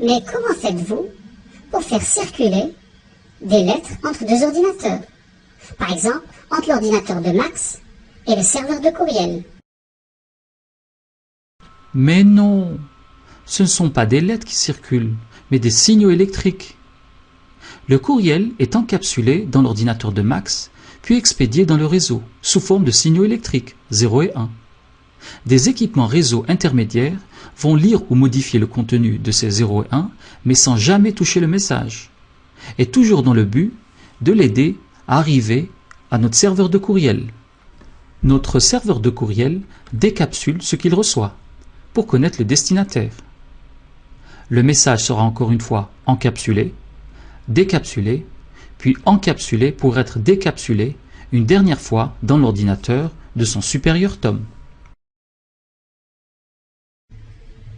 Mais comment faites-vous pour faire circuler des lettres entre deux ordinateurs? Par exemple, entre l'ordinateur de Max et le serveur de courriel. Mais non, ce ne sont pas des lettres qui circulent, mais des signaux électriques. Le courriel est encapsulé dans l'ordinateur de Max, puis expédié dans le réseau, sous forme de signaux électriques, 0 et 1. Des équipements réseau intermédiaires vont lire ou modifier le contenu de ces 0 et 1, mais sans jamais toucher le message, et toujours dans le but de l'aider à arriver à notre serveur de courriel. Notre serveur de courriel décapsule ce qu'il reçoit, pour connaître le destinataire. Le message sera encore une fois encapsulé, décapsulé, puis encapsulé pour être décapsulé une dernière fois dans l'ordinateur de son supérieur Tom.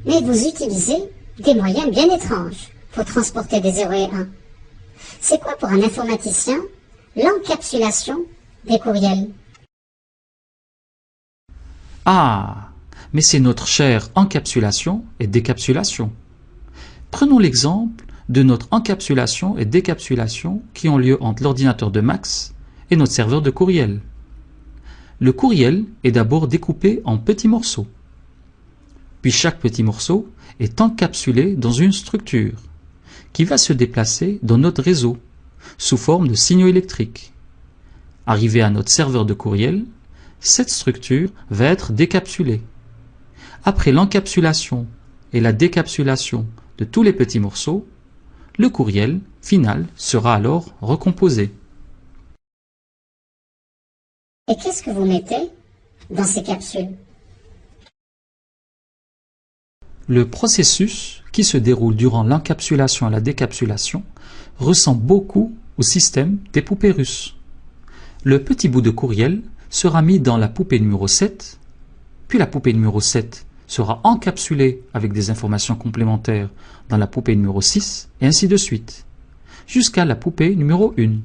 Mais vous utilisez des moyens bien étranges pour transporter des 0 et 1. C'est quoi pour un informaticien l'encapsulation des courriels? Ah, mais c'est notre chère encapsulation et décapsulation. Prenons l'exemple de notre encapsulation et décapsulation qui ont lieu entre l'ordinateur de Max et notre serveur de courriel. Le courriel est d'abord découpé en petits morceaux. Puis chaque petit morceau est encapsulé dans une structure qui va se déplacer dans notre réseau sous forme de signaux électriques. Arrivé à notre serveur de courriel, cette structure va être décapsulée. Après l'encapsulation et la décapsulation de tous les petits morceaux, le courriel final sera alors recomposé. Et qu'est-ce que vous mettez dans ces capsules? Le processus qui se déroule durant l'encapsulation et la décapsulation ressemble beaucoup au système des poupées russes. Le petit bout de courriel sera mis dans la poupée numéro 7, puis la poupée numéro 7 sera encapsulée avec des informations complémentaires dans la poupée numéro 6, et ainsi de suite, jusqu'à la poupée numéro 1,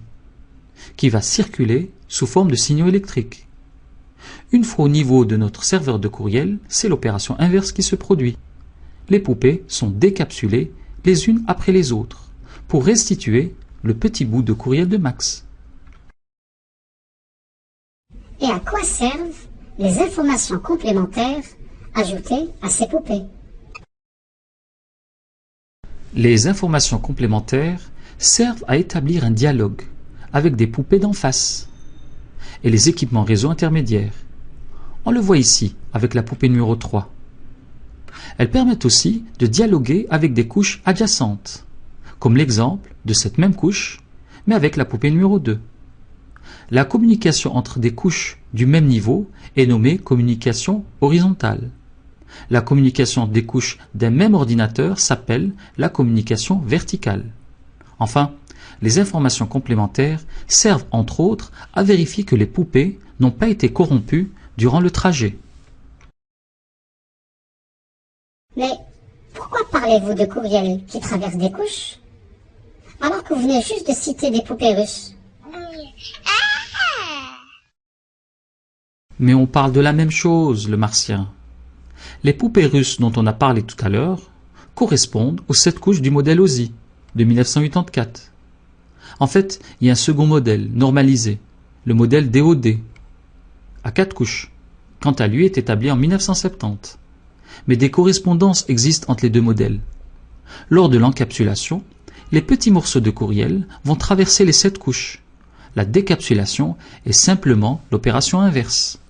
qui va circuler sous forme de signaux électriques. Une fois au niveau de notre serveur de courriel, c'est l'opération inverse qui se produit. Les poupées sont décapsulées les unes après les autres, pour restituer le petit bout de courriel de Max. Et à quoi servent les informations complémentaires ajoutées à ces poupées? Les informations complémentaires servent à établir un dialogue avec des poupées d'en face et les équipements réseau intermédiaires. On le voit ici avec la poupée numéro 3. Elles permettent aussi de dialoguer avec des couches adjacentes, comme l'exemple de cette même couche, mais avec la poupée numéro 2. La communication entre des couches du même niveau est nommée communication horizontale. La communication des couches d'un même ordinateur s'appelle la communication verticale. Enfin, les informations complémentaires servent entre autres à vérifier que les poupées n'ont pas été corrompues durant le trajet. Mais pourquoi parlez-vous de courriel qui traverse des couches, alors que vous venez juste de citer des poupées russes? Mais on parle de la même chose, le martien. Les poupées russes dont on a parlé tout à l'heure correspondent aux 7 couches du modèle OSI de 1984. En fait, il y a un second modèle, normalisé, le modèle DOD, à 4 couches. Quant à lui, est établi en 1970. Mais des correspondances existent entre les deux modèles. Lors de l'encapsulation, les petits morceaux de courriel vont traverser les 7 couches. La décapsulation est simplement l'opération inverse.